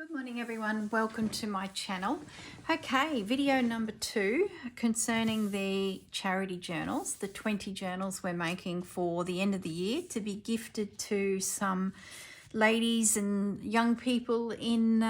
Good morning everyone, welcome to my channel. Okay, video number 2 concerning the charity journals, the 20 journals we're making for the end of the year to be gifted to some ladies and young people in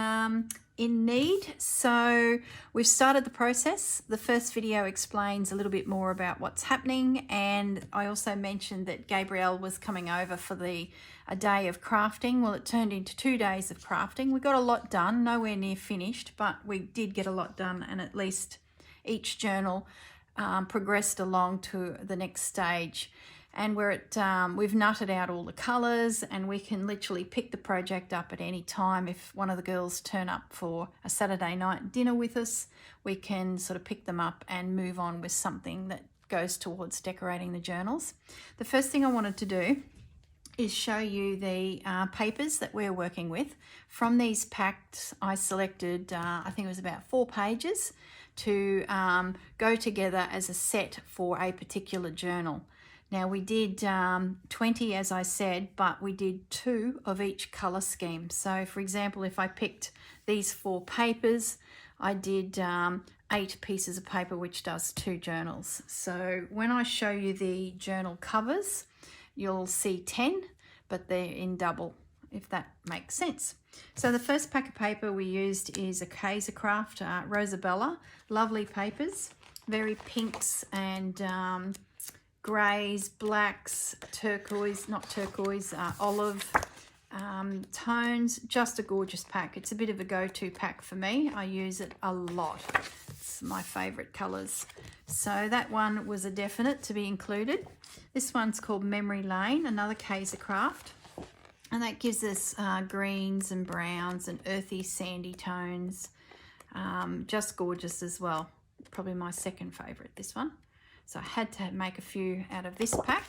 need. So we've started the process. The first video explains a little bit more about what's happening, and I also mentioned that Gabrielle was coming over for a day of crafting. Well, it turned into 2 days of crafting. We got a lot done, nowhere near finished, but we did get a lot done, and at least each journal progressed along to the next stage. And we've nutted out all the colours, and we can literally pick the project up at any time. If one of the girls turn up for a Saturday night dinner with us, we can sort of pick them up and move on with something that goes towards decorating the journals. The first thing I wanted to do is show you the papers that we're working with. From these packs, I selected, I think it was about 4 pages to go together as a set for a particular journal. Now we did 20, as I said, but we did 2 of each colour scheme. So for example, if I picked these 4 papers, I did 8 pieces of paper, which does 2 journals. So when I show you the journal covers, you'll see 10, but they're in double, if that makes sense. So the first pack of paper we used is a Craft Rosabella. Lovely papers, very pinks and greys, blacks, turquoise, not turquoise, olive tones. Just a gorgeous pack. It's a bit of a go-to pack for me. I use it a lot. It's my favourite colours. So that one was a definite to be included. This one's called Memory Lane, another Craft, and that gives us greens and browns and earthy sandy tones. Just gorgeous as well. Probably my second favourite, this one. So I had to make a few out of this pack.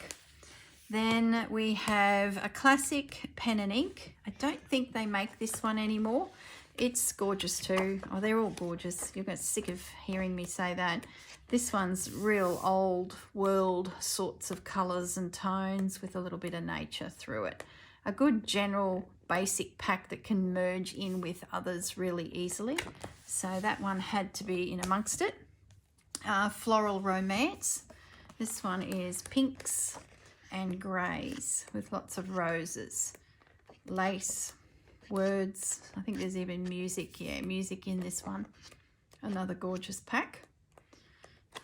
Then we have a classic pen and ink. I don't think they make this one anymore. It's gorgeous too. Oh, they're all gorgeous. You'll get sick of hearing me say that. This one's real old world sorts of colours and tones with a little bit of nature through it. A good general basic pack that can merge in with others really easily. So that one had to be in amongst it. Floral Romance. This one is pinks and greys with lots of roses. Lace, words. I think there's even music. Yeah, music in this one. Another gorgeous pack.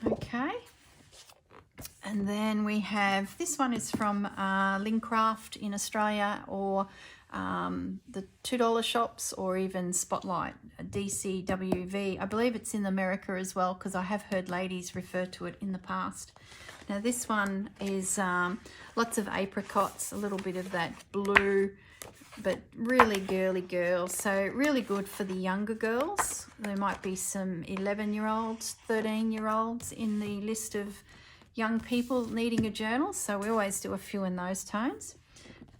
Okay. And then we have, this one is from LittleCraft in Australia, or the $2 shops, or even Spotlight, DCWV. I believe it's in America as well, because I have heard ladies refer to it in the past. Now this one is lots of apricots, a little bit of that blue, but really girly girls. So really good for the younger girls. There might be some 11-year-olds, 13-year-olds in the list of young people needing a journal, so we always do a few in those tones.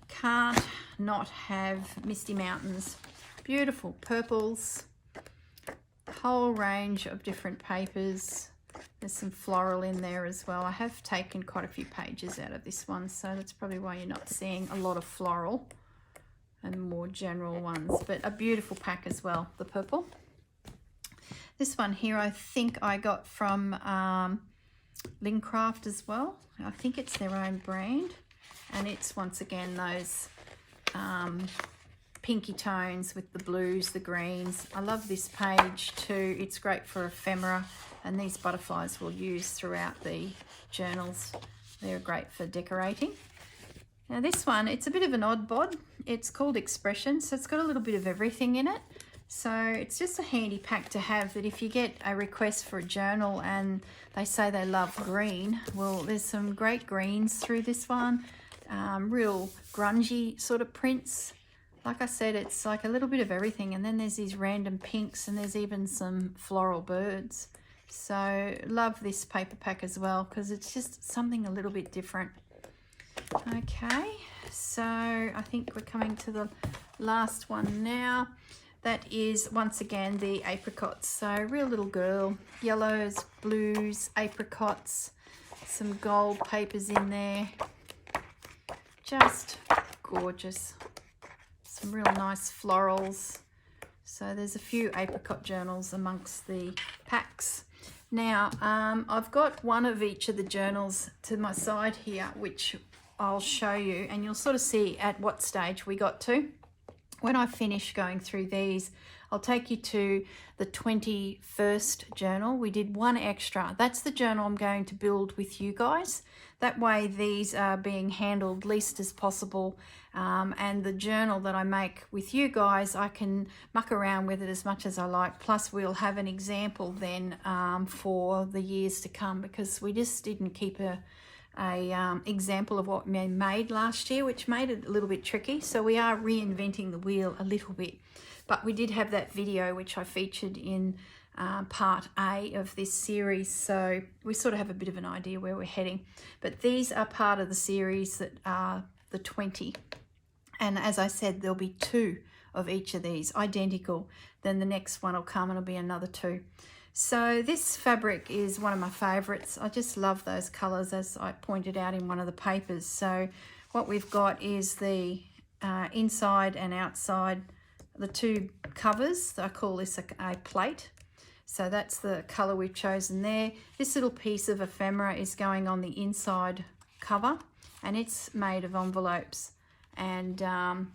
Can't not have Misty Mountains. Beautiful purples, whole range of different papers. There's some floral in there as well. I have taken quite a few pages out of this one, so that's probably why you're not seeing a lot of floral and more general ones, but a beautiful pack as well, the purple. This one here I think I got from LittleCraft as well. I think it's their own brand, and it's once again those pinky tones with the blues, the greens. I love this page too. It's great for ephemera, and these butterflies we'll use throughout the journals. They're great for decorating. Now this one, it's a bit of an odd bod. It's called Expression, so it's got a little bit of everything in it. So it's just a handy pack to have, that if you get a request for a journal and they say they love green, well, there's some great greens through this one. Real grungy sort of prints. Like I said, it's like a little bit of everything, and then there's these random pinks, and there's even some floral birds. So love this paper pack as well, because it's just something a little bit different. Okay, so I think we're coming to the last one now. That is once again the apricots. So real little girl, yellows, blues, apricots, some gold papers in there. Just gorgeous. Some real nice florals, So there's a few apricot journals amongst the packs. Now, I've got one of each of the journals to my side here, which I'll show you, and you'll sort of see at what stage we got to. When I finish going through these, I'll take you to the 21st journal. We did one extra. That's the journal I'm going to build with you guys. That way these are being handled least as possible, and the journal that I make with you guys, I can muck around with it as much as I like. Plus we'll have an example then for the years to come, because we just didn't keep a example of what we made last year, which made it a little bit tricky. So we are reinventing the wheel a little bit, but we did have that video which I featured in part A of this series, so we sort of have a bit of an idea where we're heading. But these are part of the series that are the 20, and as I said, there'll be 2 of each of these identical. Then the next one will come and it'll be another 2. So this fabric is one of my favorites. I just love those colors, as I pointed out in one of the papers. So what we've got is the inside and outside, the 2 covers. I call this a plate. So that's the color we've chosen there. This little piece of ephemera is going on the inside cover, and it's made of envelopes, and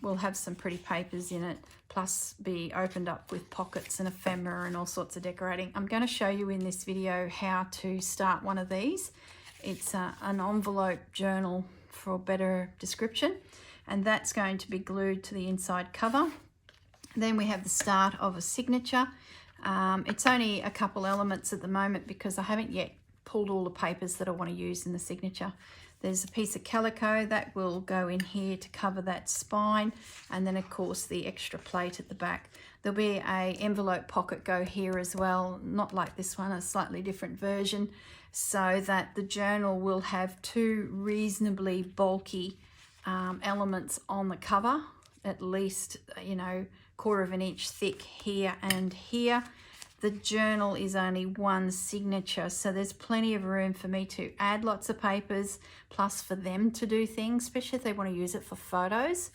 we'll have some pretty papers in it, plus be opened up with pockets and ephemera and all sorts of decorating. I'm going to show you in this video how to start one of these. It's an envelope journal for a better description, and that's going to be glued to the inside cover. Then we have the start of a signature. It's only a couple elements at the moment because I haven't yet pulled all the papers that I want to use in the signature. There's a piece of calico that will go in here to cover that spine, and then of course the extra plate at the back. There'll be a envelope pocket go here as well, not like this one, a slightly different version, so that the journal will have 2 reasonably bulky elements on the cover, at least, you know, 1/4 of an inch thick here and here. The journal is only 1 signature, so there's plenty of room for me to add lots of papers, plus for them to do things, especially if they want to use it for photos.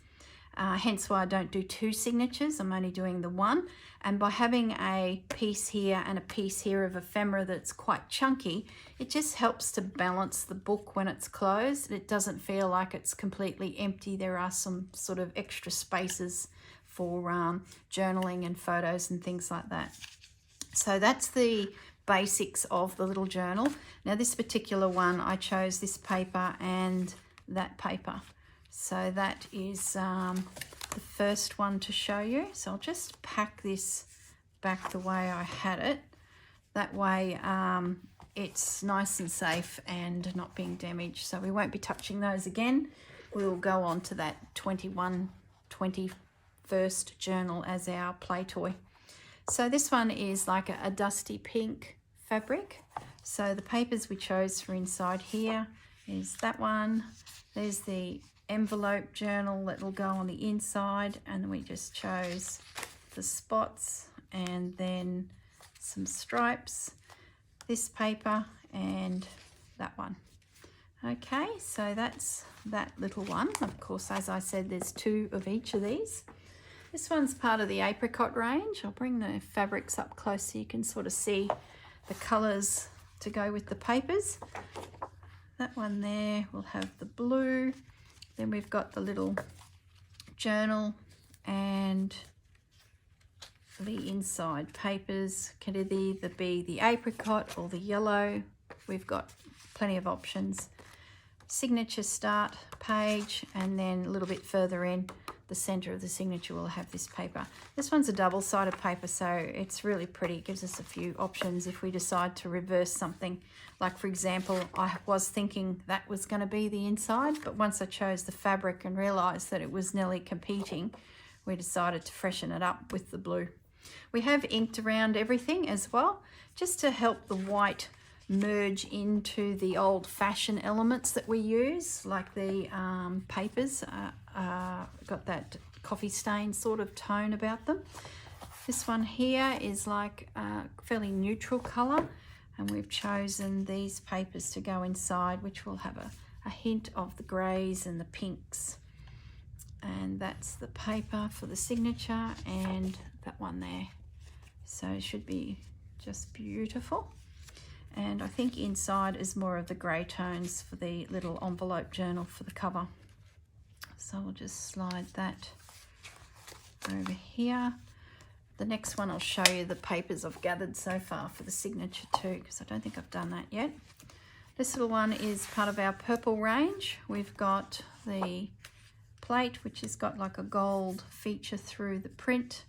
Hence why I don't do 2 signatures, I'm only doing the 1. And by having a piece here and a piece here of ephemera that's quite chunky, it just helps to balance the book when it's closed. It doesn't feel like it's completely empty. There are some sort of extra spaces for journaling and photos and things like that. So that's the basics of the little journal. Now this particular one, I chose this paper and that paper. So that is the first one to show you. So I'll just pack this back the way I had it. That way it's nice and safe and not being damaged. So we won't be touching those again. We'll go on to that 21st journal as our play toy. So this one is like a dusty pink fabric. So the papers we chose for inside here is that one. There's the envelope journal that will go on the inside, and we just chose the spots and then some stripes, this paper and that one. Okay, so that's that little one. Of course, as I said, there's 2 of each of these. This one's part of the apricot range. I'll bring the fabrics up close so you can sort of see the colours to go with the papers. That one there will have the blue. Then we've got the little journal and the inside papers. Can either be the apricot or the yellow. We've got plenty of options. Signature start page, and then a little bit further in, the center of the signature will have this paper. This one's a double-sided paper, so it's really pretty. It gives us a few options if we decide to reverse something. Like, for example, I was thinking that was going to be the inside, but once I chose the fabric and realized that it was nearly competing, we decided to freshen it up with the blue. We have inked around everything as well, just to help the white merge into the old-fashioned elements that we use, like the papers got that coffee stain sort of tone about them. This one here is like a fairly neutral color, and we've chosen these papers to go inside, which will have a hint of the grays and the pinks. And that's the paper for the signature, and that one there. So it should be just beautiful. And I think inside is more of the grey tones for the little envelope journal for the cover. So we'll just slide that over here. The next one I'll show you the papers I've gathered so far for the signature too, because I don't think I've done that yet. This little one is part of our purple range. We've got the plate, which has got like a gold feature through the print.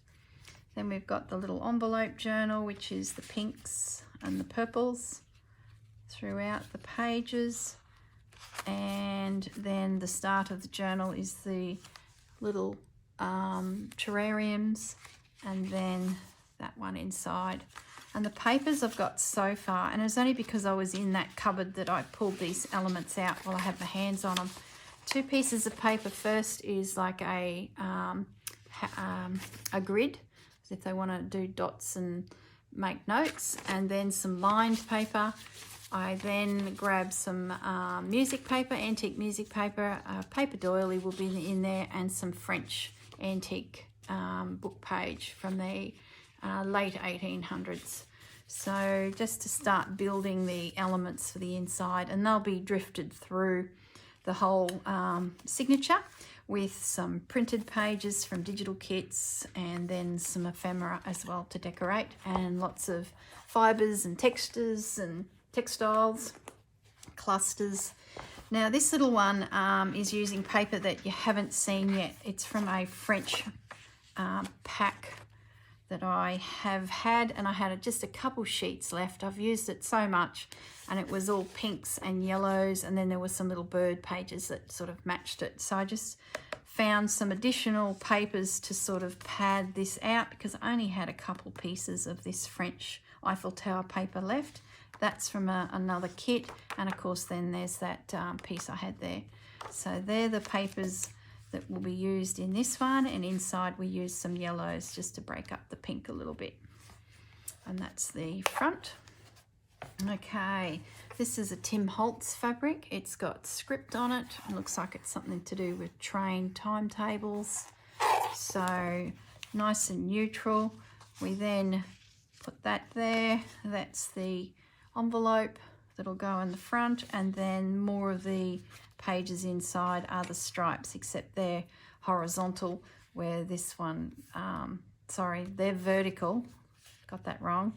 Then we've got the little envelope journal, which is the pinks and the purples throughout the pages. And then the start of the journal is the little terrariums, and then that one inside. And the papers I've got so far, and it's only because I was in that cupboard that I pulled these elements out while I had my hands on them. 2 pieces of paper. First is like a grid, if they want to do dots and make notes, and then some lined paper. I then grab some music paper, antique music paper, paper doily will be in there, and some French antique book page from the late 1800s. So just to start building the elements for the inside, and they'll be drifted through the whole signature with some printed pages from digital kits, and then some ephemera as well to decorate, and lots of fibres and textures and textiles, clusters. Now this little one is using paper that you haven't seen yet. It's from a French pack that I have had, and I had just a couple sheets left. I've used it so much, and it was all pinks and yellows, and then there were some little bird pages that sort of matched it. So I just found some additional papers to sort of pad this out, because I only had a couple pieces of this French Eiffel Tower paper left. That's from another kit, and of course then there's that piece I had there. So they're the papers that will be used in this one, and inside we use some yellows just to break up the pink a little bit. And that's the front. Okay, this is a Tim Holtz fabric. It's got script on it. It looks like it's something to do with train timetables. So nice and neutral. We then put that there. That's the envelope that'll go in the front, and then more of the pages inside are the stripes, except they're horizontal, where this one, sorry, they're vertical. Got that wrong.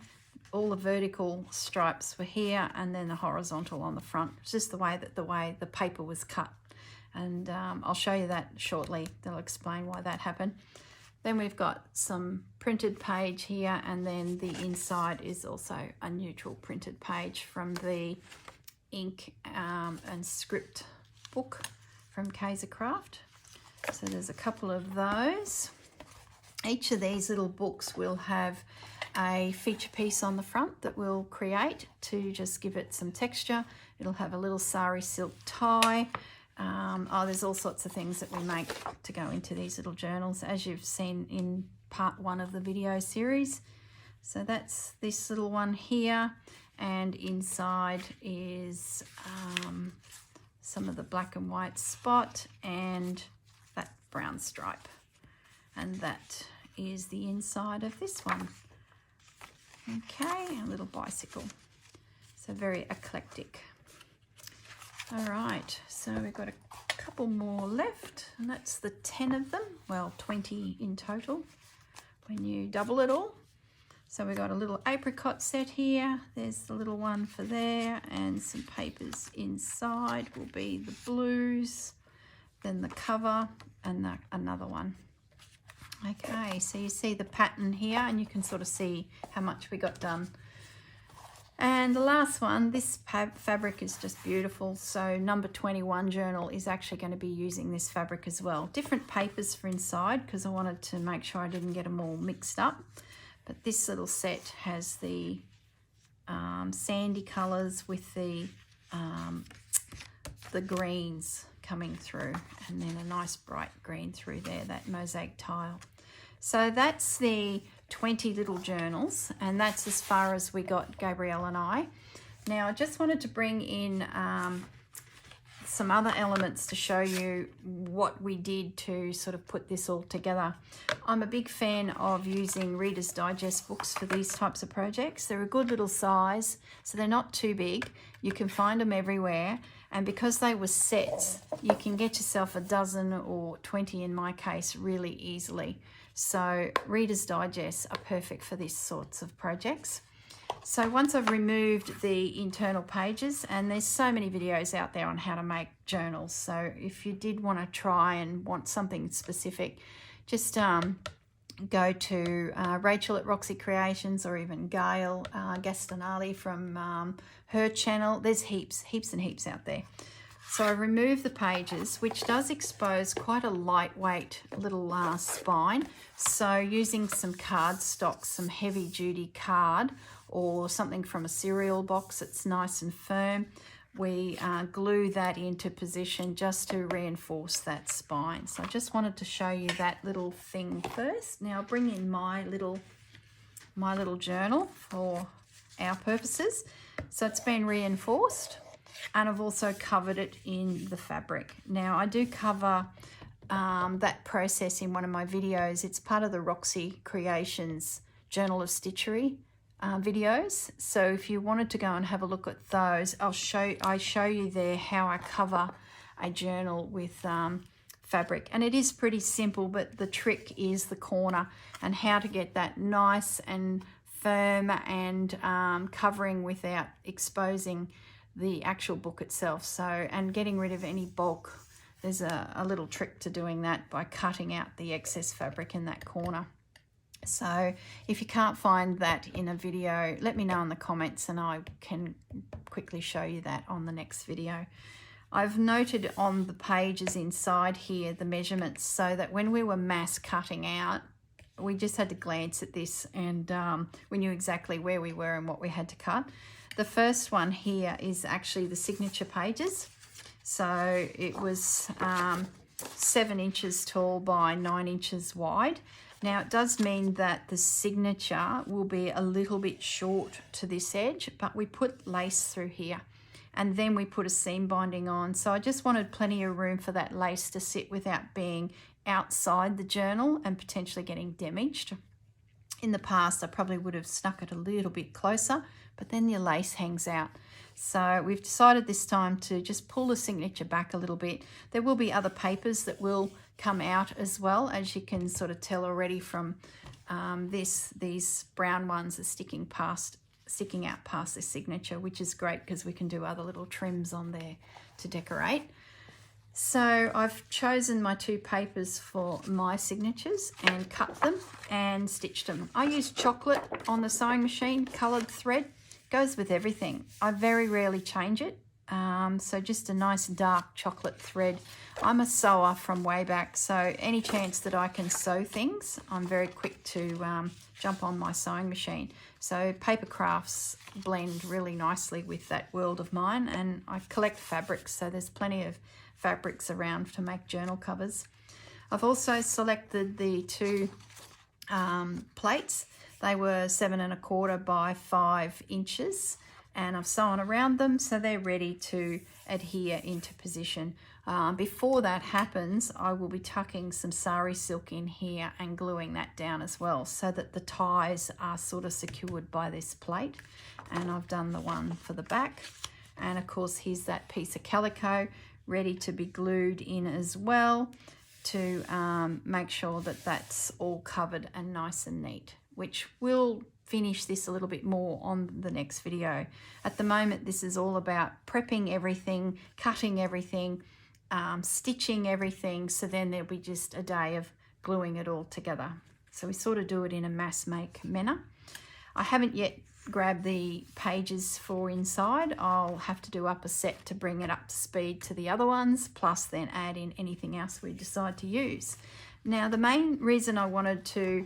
All the vertical stripes were here, and then the horizontal on the front. It's just the way the paper was cut, and I'll show you that shortly. They'll explain why that happened. Then we've got some printed page here, and then the inside is also a neutral printed page from the ink and script book from Kaiser Craft. So there's a couple of those. Each of these little books will have a feature piece on the front that we'll create to just give it some texture. It'll have a little sari silk tie. There's all sorts of things that we make to go into these little journals, as you've seen in part 1 of the video series. So that's this little one here, and inside is some of the black and white spot and that brown stripe, and that is the inside of this one. Okay, a little bicycle, so very eclectic. All right, so we've got a couple more left, and that's the 10 of them, well 20 in total when you double it all. So we've got a little apricot set here. There's the little one for there, and some papers inside will be the blues, then the cover, and another one. Okay, so you see the pattern here, and you can sort of see how much we got done. And the last one, this fabric is just beautiful. So number 21 journal is actually going to be using this fabric as well. Different papers for inside, because I wanted to make sure I didn't get them all mixed up. But this little set has the sandy colours with the greens coming through, and then a nice bright green through there, that mosaic tile. So that's the 20 little journals, and that's as far as we got, Gabrielle and I. Now I just wanted to bring in some other elements to show you what we did to sort of put this all together. I'm a big fan of using Reader's Digest books for these types of projects. They're a good little size, so they're not too big. You can find them everywhere, and because they were sets, you can get yourself a dozen or 20 in my case really easily. So Reader's Digest are perfect for these sorts of projects. So once I've removed the internal pages, and there's so many videos out there on how to make journals, so if you did want to try and want something specific, just go to Rachel at Roxy Creations, or even Gail Gastonali from her channel. There's heaps and heaps out there. So I removed the pages, which does expose quite a lightweight little spine. So using some cardstock, some heavy duty card, or something from a cereal box that's nice and firm, we glue that into position just to reinforce that spine. So I just wanted to show you that little thing first. Now I'll bring in my little journal for our purposes. So it's been reinforced, and I've also covered it in the fabric. Now I do cover that process in one of my videos. It's part of the Roxy Creations Journal of Stitchery videos. So if you wanted to go and have a look at those, I show you there how I cover a journal with fabric, and it is pretty simple, but the trick is the corner and how to get that nice and firm and covering without exposing the actual book itself. So, and getting rid of any bulk. There's a little trick to doing that by cutting out the excess fabric in that corner. So if you can't find that in a video, let me know in the comments and I can quickly show you that on the next video. I've noted on the pages inside here the measurements, so that when we were mass cutting out, we just had to glance at this and we knew exactly where we were and what we had to cut. The first one here is actually the signature pages. So it was 7 inches tall by 9 inches wide. Now it does mean that the signature will be a little bit short to this edge, but we put lace through here and then we put a seam binding on. So I just wanted plenty of room for that lace to sit without being outside the journal and potentially getting damaged. In the past I probably would have snuck it a little bit closer, but then your lace hangs out. So we've decided this time to just pull the signature back a little bit. There will be other papers that will come out as well, as you can sort of tell already from these brown ones are sticking out past the signature, which is great because we can do other little trims on there to decorate. So I've chosen my 2 papers for my signatures and cut them and stitched them. I use chocolate on the sewing machine, coloured thread. Goes with everything. I very rarely change it. So just a nice dark chocolate thread. I'm a sewer from way back, so any chance that I can sew things, I'm very quick to jump on my sewing machine. So paper crafts blend really nicely with that world of mine, and I collect fabrics, so there's plenty of fabrics around to make journal covers. I've also selected the 2 plates. They were 7 1/4 by 5 inches, and I've sewn around them so they're ready to adhere into position. Before that happens, I will be tucking some sari silk in here and gluing that down as well, so that the ties are sort of secured by this plate. And I've done the one for the back, and of course here's that piece of calico ready to be glued in as well, to make sure that that's all covered and nice and neat, which will finish this a little bit more on the next video. At the moment, this is all about prepping everything, cutting everything, stitching everything, so then there'll be just a day of gluing it all together. So we sort of do it in a mass make manner. I haven't yet grabbed the pages for inside. I'll have to do up a set to bring it up to speed to the other ones, plus then add in anything else we decide to use. Now the main reason I wanted to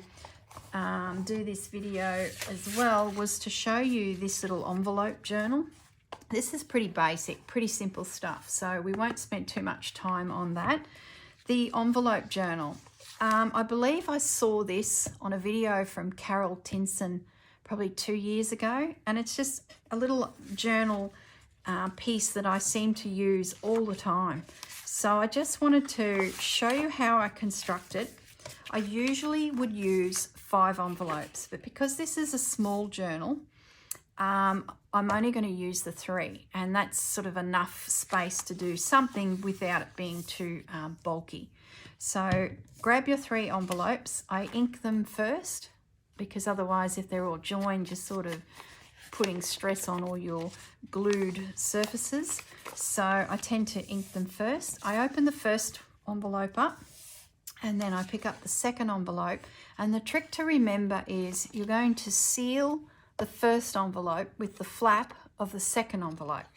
do this video as well was to show you this little envelope journal. This is pretty basic, pretty simple stuff, so we won't spend too much time on that. The envelope journal, I believe I saw this on a video from Carol Tinson probably 2 years ago, and it's just a little journal piece that I seem to use all the time. So I just wanted to show you how I construct it. I usually would use 5 envelopes, but because this is a small journal, I'm only going to use the 3, and that's sort of enough space to do something without it being too bulky. So grab your 3 envelopes. I ink them first, because otherwise if they're all joined, you're sort of putting stress on all your glued surfaces. So I tend to ink them first. I open the first envelope up, and then I pick up the second envelope. And the trick to remember is you're going to seal the first envelope with the flap of the second envelope.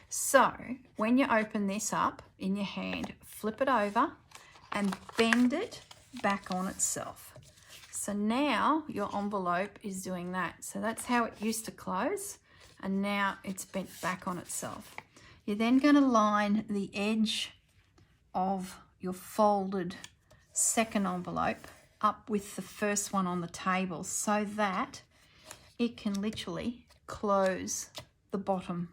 So when you open this up in your hand, flip it over and bend it back on itself. So now your envelope is doing that. So that's how it used to close, and now it's bent back on itself. You're then going to line the edge of your folded second envelope up with the first one on the table, so that it can literally close the bottom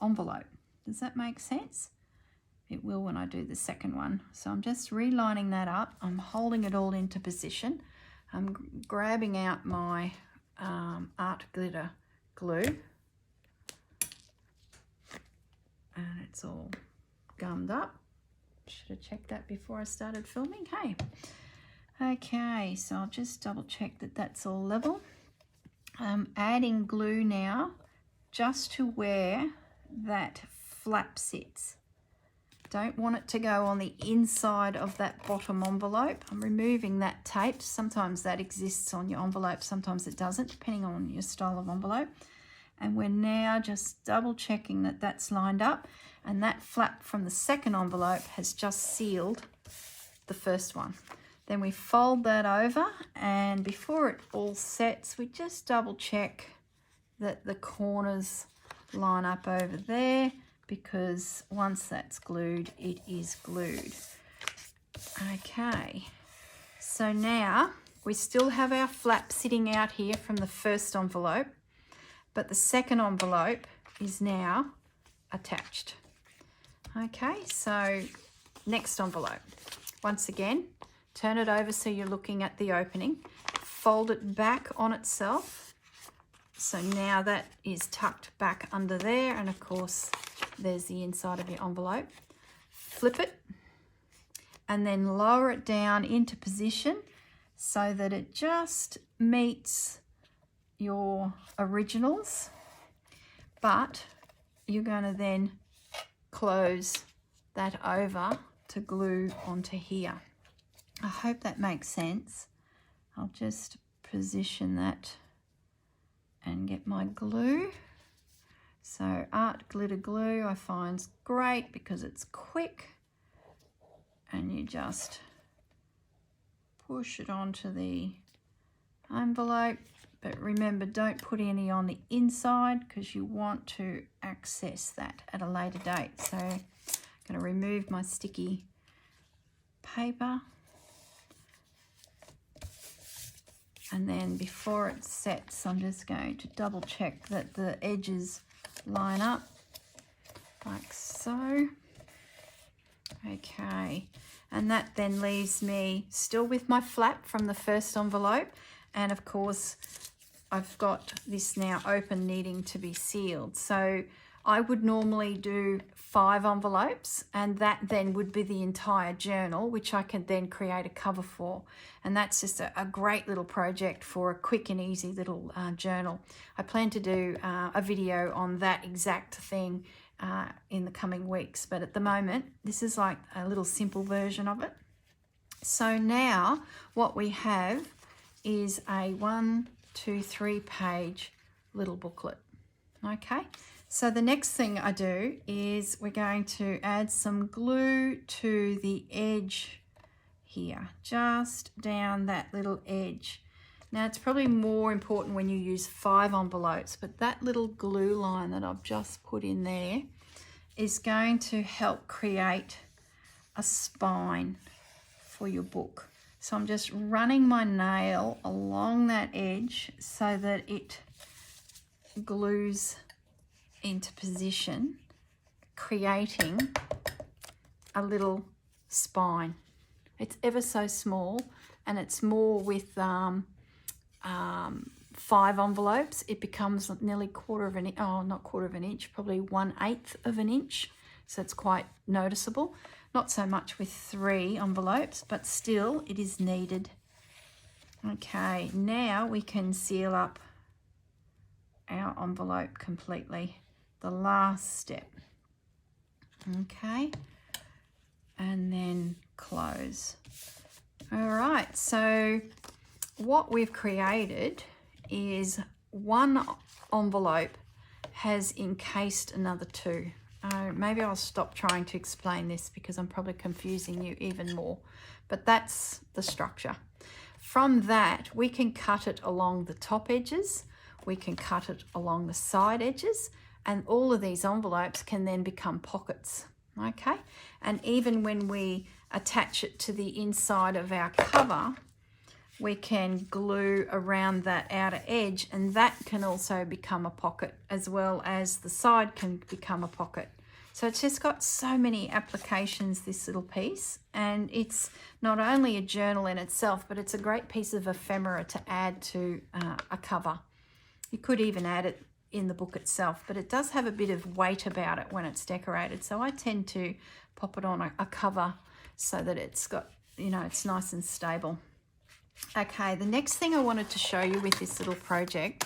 envelope. Does that make sense? It will when I do the second one. So I'm just relining that up. I'm holding it all into position. I'm grabbing out my art glitter glue, and it's all gummed up. Should have checked that before I started filming. Hey. Okay, so I'll just double check that that's all level. I'm adding glue now just to where that flap sits. Don't want it to go on the inside of that bottom envelope. I'm removing that tape. Sometimes that exists on your envelope, sometimes it doesn't, depending on your style of envelope. And we're now just double checking that that's lined up, and that flap from the second envelope has just sealed the first one. Then we fold that over, and before it all sets, we just double check that the corners line up over there, because once that's glued, it is glued. Okay, so now we still have our flap sitting out here from the first envelope, but the second envelope is now attached. Okay, so next envelope. Once again, turn it over so you're looking at the opening. Fold it back on itself. So now that is tucked back under there, and of course there's the inside of your envelope. Flip it and then lower it down into position so that it just meets your originals, but you're going to then close that over to glue onto here. I hope that makes sense. I'll just position that and get my glue. So art glitter glue I find is great because it's quick, and you just push it onto the envelope. But remember, don't put any on the inside because you want to access that at a later date. So I'm going to remove my sticky paper. And then before it sets, I'm just going to double check that the edges line up like so. Okay, and that then leaves me still with my flap from the first envelope, and of course I've got this now open needing to be sealed. So I would normally do 5 envelopes, and that then would be the entire journal, which I can then create a cover for. And that's just a great little project for a quick and easy little journal. I plan to do a video on that exact thing in the coming weeks, but at the moment this is like a little simple version of it. So now what we have is a 1, 2, 3 page little booklet. Okay, so the next thing I do is we're going to add some glue to the edge here, just down that little edge. Now it's probably more important when you use 5 envelopes, but that little glue line that I've just put in there is going to help create a spine for your book. So I'm just running my nail along that edge so that it glues into position, creating a little spine. It's ever so small, and it's more with 5 envelopes. It becomes nearly quarter of an inch, oh, not quarter of an inch, probably 1/8 of an inch. So it's quite noticeable. Not so much with 3 envelopes, but still it is needed. Okay, now we can seal up our envelope completely. The last step. Okay, and then close. All right, so what we've created is one envelope has encased another 2. Maybe I'll stop trying to explain this because I'm probably confusing you even more, but that's the structure. From that, we can cut it along the top edges, we can cut it along the side edges, and all of these envelopes can then become pockets, okay? And even when we attach it to the inside of our cover, we can glue around that outer edge, and that can also become a pocket, as well as the side can become a pocket. So it's just got so many applications, this little piece, and it's not only a journal in itself, but it's a great piece of ephemera to add to a cover. You could even add it in the book itself, but it does have a bit of weight about it when it's decorated. So I tend to pop it on a cover so that it's got, you know, it's nice and stable. Okay, the next thing I wanted to show you with this little project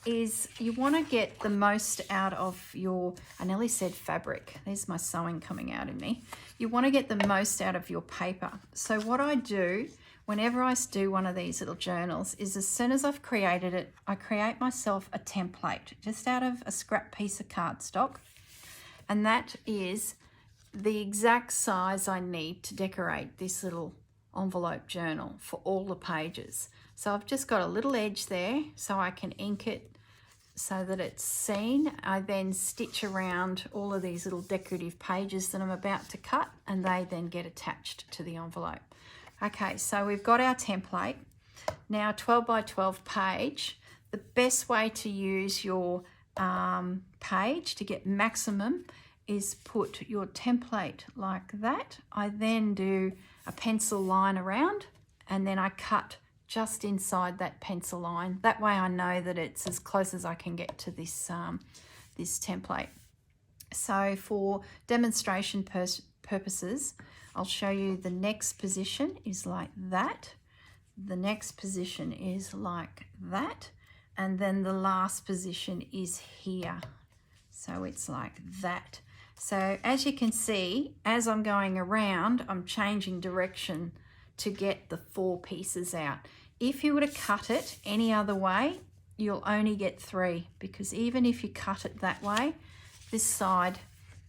is you want to get the most out of your, I nearly said fabric, there's my sewing coming out in me. You want to get the most out of your paper. So what I do whenever I do one of these little journals is, as soon as I've created it, I create myself a template just out of a scrap piece of cardstock, and that is the exact size I need to decorate this little envelope journal for all the pages. So I've just got a little edge there so I can ink it so that it's seen. I then stitch around all of these little decorative pages that I'm about to cut, and they then get attached to the envelope. Okay, so we've got our template. Now 12 by 12 page. The best way to use your page to get maximum is put your template like that. I then do a pencil line around, and then I cut just inside that pencil line. That way I know that it's as close as I can get to this, this template. So for demonstration purposes, I'll show you the next position is like that. The next position is like that. And then the last position is here. So it's like that. So as you can see, as I'm going around, I'm changing direction to get the 4 pieces out. If you were to cut it any other way, you'll only get 3, because even if you cut it that way, this side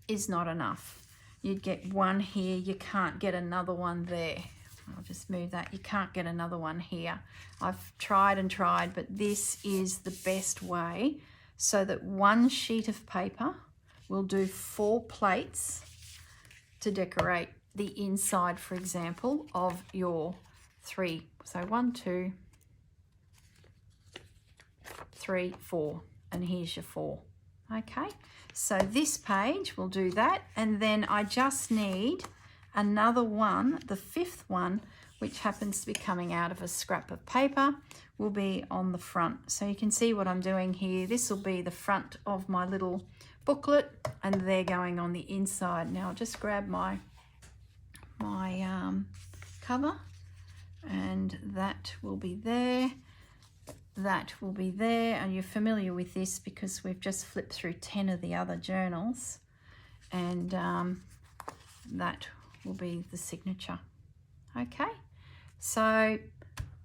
is not enough. You'd get 1 here, you can't get another one there. I'll just move that. You can't get another one here. I've tried and tried, but this is the best way, so that 1 sheet of paper will do 4 plates to decorate the inside, for example, of your 3. So 1, 2, 3, 4, and here's your 4. Okay, so this page will do that, and then I just need another one, the 5th one, which happens to be coming out of a scrap of paper, will be on the front. So you can see what I'm doing here. This will be the front of my little booklet, and they're going on the inside. Now I'll just grab my cover, and that will be there, that will be there, and you're familiar with this because we've just flipped through 10 of the other journals, and that will be the signature. Okay, so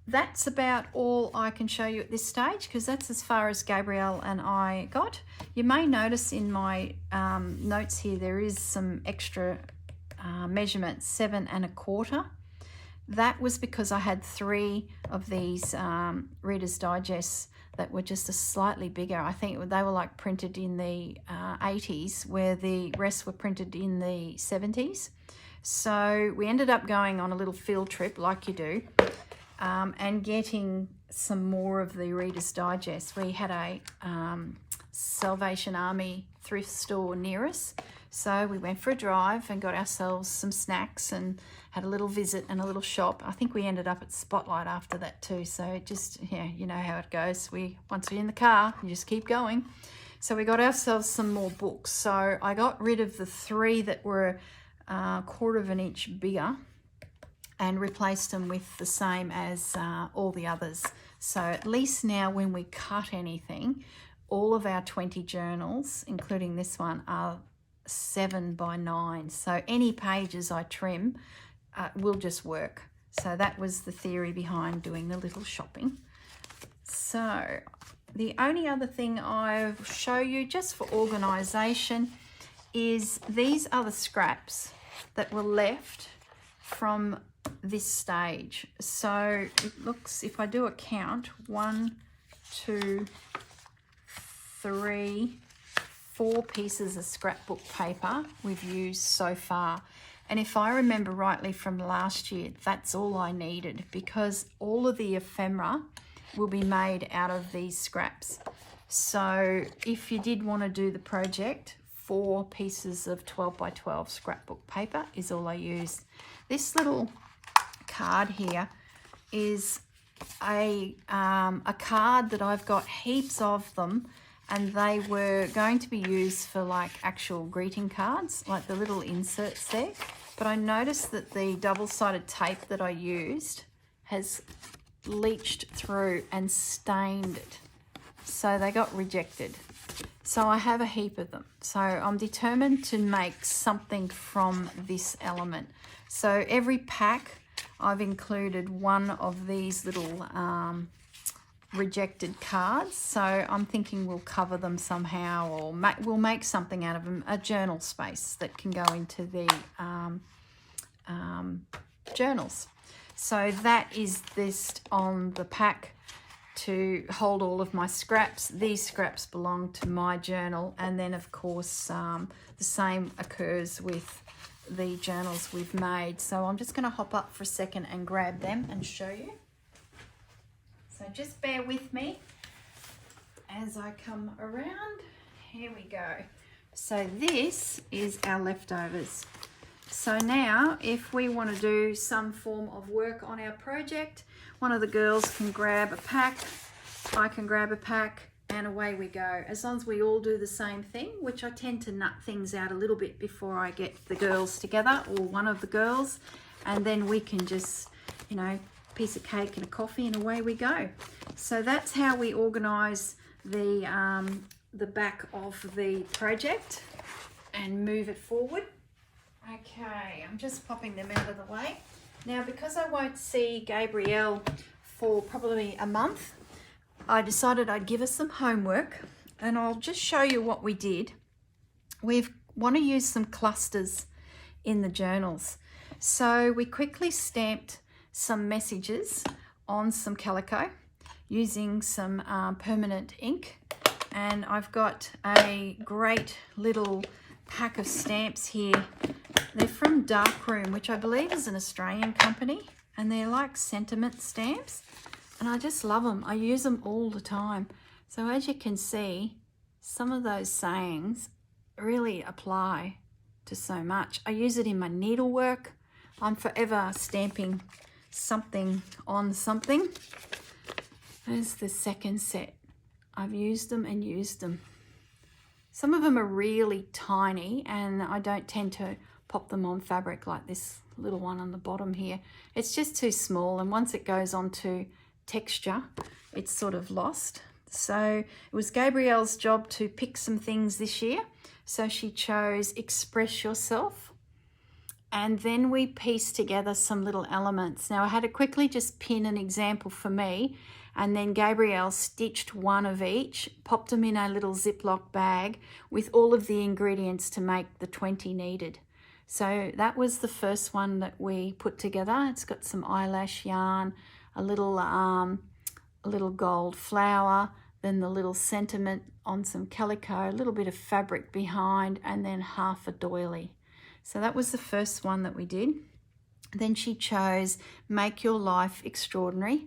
that's about all I can show you at this stage, because that's as far as Gabrielle and I got. You may notice in my notes here there is some extra measurements, 7 1/4. That was because I had 3 of these Reader's Digests that were just a slightly bigger. I think they were like printed in the 80s, where the rest were printed in the 70s. So we ended up going on a little field trip, like you do, and getting some more of the Reader's Digest. We had a Salvation Army thrift store near us. So we went for a drive and got ourselves some snacks and had a little visit and a little shop. I think we ended up at Spotlight after that too. So it just, yeah, you know how it goes. Once we're in the car, you just keep going. So we got ourselves some more books. So I got rid of the 3 that were a 1/4 of an inch bigger and replaced them with the same as all the others. So at least now when we cut anything, all of our 20 journals, including this one, are 7 by 9. So any pages I trim will just work. So that was the theory behind doing the little shopping. So the only other thing I'll show you just for organisation is these are the scraps that were left from this stage. So it looks, if I do a count, 1, 2, 3, 4 pieces of scrapbook paper we've used so far. And if I remember rightly from last year, that's all I needed, because all of the ephemera will be made out of these scraps. So if you did want to do the project, 4 pieces of 12 by 12 scrapbook paper is all I used. This little card here is a card that I've got heaps of them, and they were going to be used for like actual greeting cards, like the little inserts there. But I noticed that the double-sided tape that I used has leached through and stained it. So they got rejected. So I have a heap of them. So I'm determined to make something from this element. So every pack I've included one of these little rejected cards. So I'm thinking we'll cover them somehow, or we'll make something out of them, a journal space that can go into the journals. So that is this on the pack to hold all of my scraps. These scraps belong to my journal, and then of course the same occurs with the journals we've made. So I'm just going to hop up for a second and grab them and show you. So just bear with me as I come around. Here we go. So this is our leftovers. So now if we want to do some form of work on our project, one of the girls can grab a pack, I can grab a pack, and away we go. As long as we all do the same thing, which I tend to nut things out a little bit before I get the girls together, or one of the girls, and then we can just, you know, piece of cake and a coffee, and away we go. So that's how we organize the back of the project and move it forward. Okay, I'm just popping them out of the way. Now, because I won't see Gabrielle for probably a month, I decided I'd give her some homework, and I'll just show you what we did. We want to use some clusters in the journals. So we quickly stamped some messages on some calico using some permanent ink, and I've got a great little pack of stamps here. They're from Darkroom, which I believe is an Australian company, and they're like sentiment stamps, and I just love them. I use them all the time. So as you can see, some of those sayings really apply to so much. I use it in my needlework. I'm forever stamping something on something. There's the second set. I've used them and used them. Some of them are really tiny, and I don't tend to pop them on fabric like this little one on the bottom here. It's just too small, and once it goes onto texture, it's sort of lost. So it was Gabrielle's job to pick some things this year. So she chose Express Yourself, and then we pieced together some little elements. Now I had to quickly just pin an example for me, and then Gabrielle stitched one of each, popped them in a little Ziploc bag with all of the ingredients to make the 20 needed. So that was the first one that we put together. It's got some eyelash yarn, a little gold flower, then the little sentiment on some calico, a little bit of fabric behind, and then half a doily. So that was the first one that we did. Then she chose Make Your Life Extraordinary,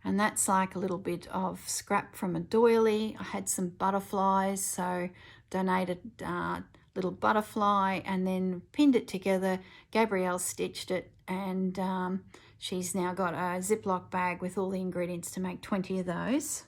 And that's like a little bit of scrap from a doily. I had some butterflies, so donated little butterfly and then pinned it together. Gabrielle stitched it, and she's now got a Ziploc bag with all the ingredients to make 20 of those.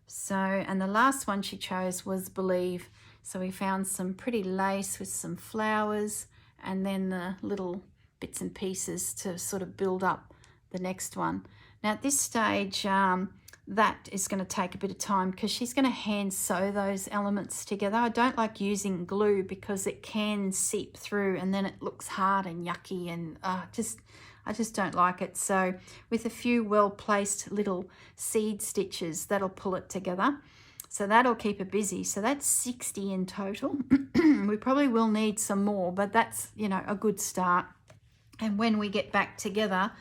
So, and the last one she chose was Believe. So we found some pretty lace with some flowers, and then the little bits and pieces to sort of build up the next one. Now at this stage, that is going to take a bit of time because she's going to hand sew those elements together. I don't like using glue because it can seep through and then it looks hard and yucky, and I just don't like it. So with a few well-placed little seed stitches, that'll pull it together. So that'll keep her busy. So that's 60 in total. We probably will need some more, but that's, you know, a good start. And when we get back together,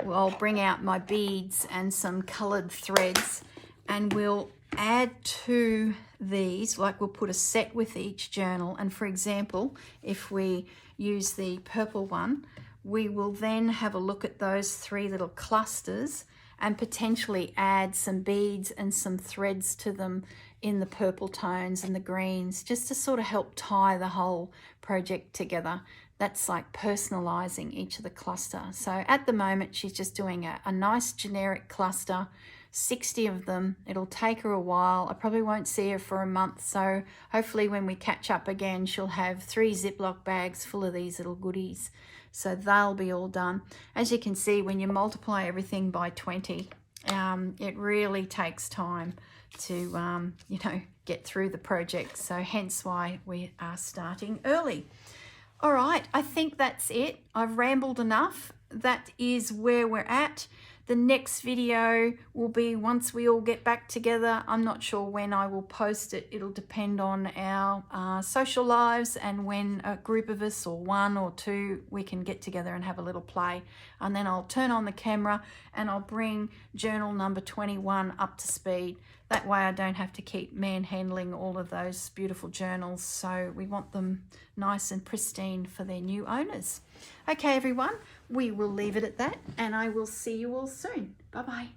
I'll bring out my beads and some colored threads, and we'll add to these, like we'll put a set with each journal. And for example, if we use the purple one, we will then have a look at those 3 little clusters and potentially add some beads and some threads to them in the purple tones and the greens, just to sort of help tie the whole project together. That's like personalizing each of the cluster. So at the moment, she's just doing a nice generic cluster, 60 of them. It'll take her a while. I probably won't see her for a month. So hopefully when we catch up again, she'll have 3 Ziploc bags full of these little goodies. So they'll be all done. As you can see, when you multiply everything by 20, it really takes time to, you know, get through the project. So hence why we are starting early. All right, I think that's it. I've rambled enough. That is where we're at. The next video will be once we all get back together. I'm not sure when I will post it. It'll depend on our social lives and when a group of us, or 1 or 2, we can get together and have a little play. And then I'll turn on the camera and I'll bring journal number 21 up to speed. That way I don't have to keep manhandling all of those beautiful journals. So we want them nice and pristine for their new owners. Okay, everyone, we will leave it at that, and I will see you all soon. Bye-bye.